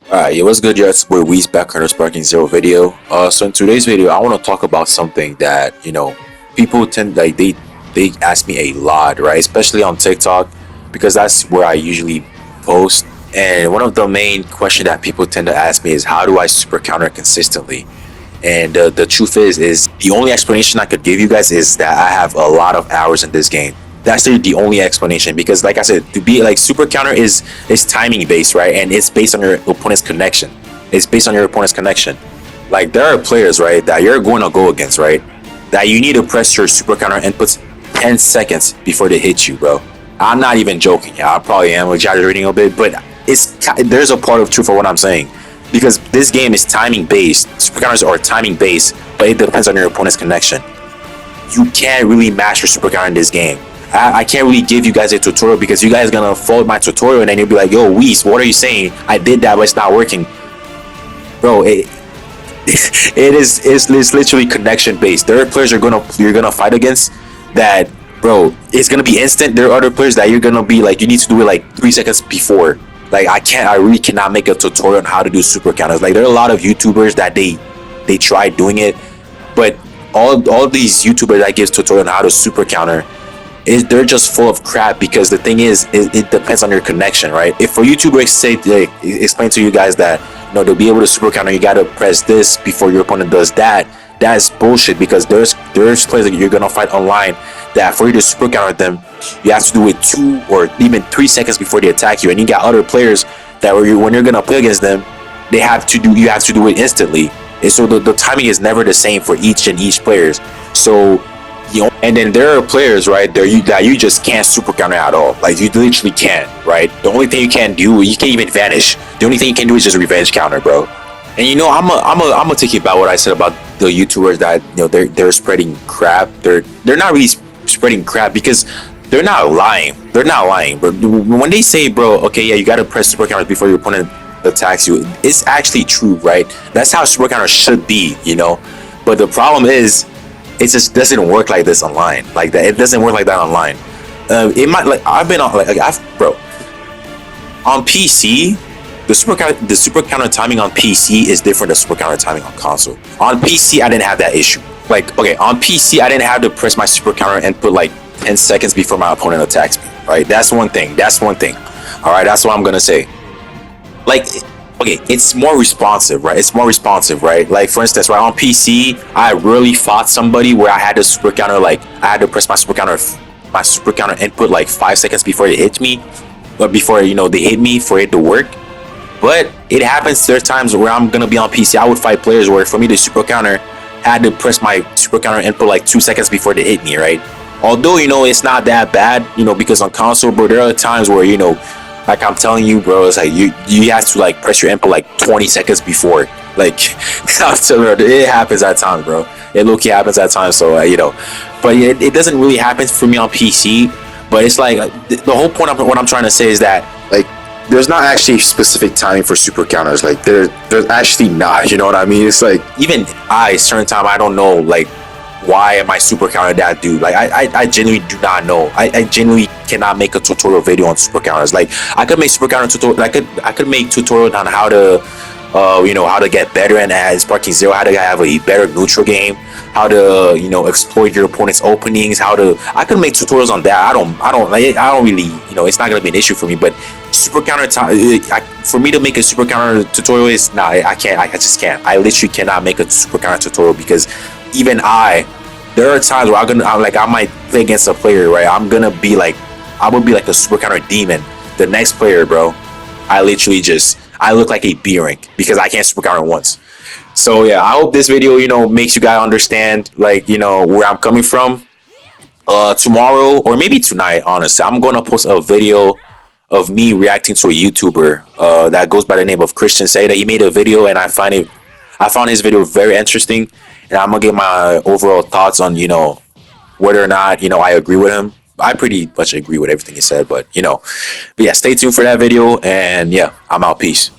Alright, what's good, yes, we're Weez back on our Sparking Zero video. So in today's video, I want to talk about something that, people tend, like, they ask me a lot, right? Especially on TikTok, because that's where I usually post. And one of the main questions that people tend to ask me is, how do I super counter consistently? And the truth is the only explanation I could give you guys is that I have a lot of hours in this game. That's the only explanation, because like I said, to be like super counter is timing based, right? And it's based on your opponent's connection. It's based on your opponent's connection. Like, there are players, right, that you're going to go against, right, that you need to press your super counter inputs 10 seconds before they hit you, bro. I'm not even joking. Yeah, I probably am exaggerating a bit, but there's a part of truth for what I'm saying, because this game is timing based. Super counters are timing based, but it depends on your opponent's connection. You can't really master super counter in this game. I can't really give you guys a tutorial, because you guys are gonna follow my tutorial and then you'll be like, yo, Weez, what are you saying? I did that, but it's not working. Bro, it's literally connection based. There are players you're gonna fight against that, bro, it's gonna be instant. There are other players that you're gonna be like, you need to do it like 3 seconds before. Like, I really cannot make a tutorial on how to do super counters. Like, there are a lot of YouTubers that they try doing it, but all these YouTubers that gives tutorial on how to super counter, they're just full of crap, because the thing is, it depends on your connection, right? If for YouTubers say, like, explain to you guys that, they'll be able to super counter, you gotta press this before your opponent does that, that's bullshit, because there's players that you're gonna fight online that for you to super counter them, you have to do it 2 or even 3 seconds before they attack you. And you got other players that when you're gonna play against them, you have to do it instantly. And so the timing is never the same for each players. So, and then there are players, right, that you just can't super counter at all. Like, you literally can't, right? The only thing you can do, you can't even vanish. The only thing you can do is just revenge counter, bro. And I'm gonna take you back what I said about the YouTubers that they're spreading crap. They're not really spreading crap, because they're not lying. They're not lying. But when they say, bro, okay, yeah, you gotta press super counter before your opponent attacks you, it's actually true, right? That's how super counter should be, But the problem is, it just doesn't work like this online, like that. It doesn't work like that online. It might, like, I've been on, bro, on PC, the super counter timing on PC is different than super counter timing on console. On PC, I didn't have that issue. Like, okay, on PC, I didn't have to press my super counter and put like 10 seconds before my opponent attacks me, right? That's one thing. All right, that's what I'm gonna say. Like, okay, it's more responsive, right? Like, for instance, right, on PC, I really fought somebody where I had to super counter, like, I had to press my super counter input like 5 seconds before they hit me, but before they hit me for it to work. But it happens. There's times where I'm gonna be on PC, I would fight players where for me to super counter, I had to press my super counter input like 2 seconds before they hit me, right? Although it's not that bad, because on console, bro, there are times where like I'm telling you, bro, it's like you have to like press your input like 20 seconds before. Like, I'm telling you, it happens at times, bro. It low-key happens at times, so but it doesn't really happen for me on PC. But it's like, the whole point of what I'm trying to say is that, like, there's not actually specific timing for super counters. Like, there's actually not. You know what I mean? It's like, even certain time, I don't know, like, why am I super counter that dude? Like, I genuinely do not know. I genuinely cannot make a tutorial video on super counters. Like, I could make super counter tutorial. I could make tutorial on how to how to get better in Sparking Zero, how to have a better neutral game, how to exploit your opponent's openings, I could make tutorials on that. I don't really, it's not gonna be an issue for me. But super counter time, for me to make a super counter tutorial is I can't. I just can't. I literally cannot make a super counter tutorial, because even there are times where I might play against a player, right? I would be like a super counter demon. The next player, bro, I look like a B rank, because I can't super counter once. So yeah, I hope this video, makes you guys understand, like, where I'm coming from. Tomorrow, or maybe tonight, honestly, I'm gonna post a video of me reacting to a YouTuber that goes by the name of Christian Say. That he made a video, and I found his video very interesting, and I'm gonna get my overall thoughts on whether or not I agree with him. I pretty much agree with everything he said, but yeah, stay tuned for that video, and yeah, I'm out. Peace.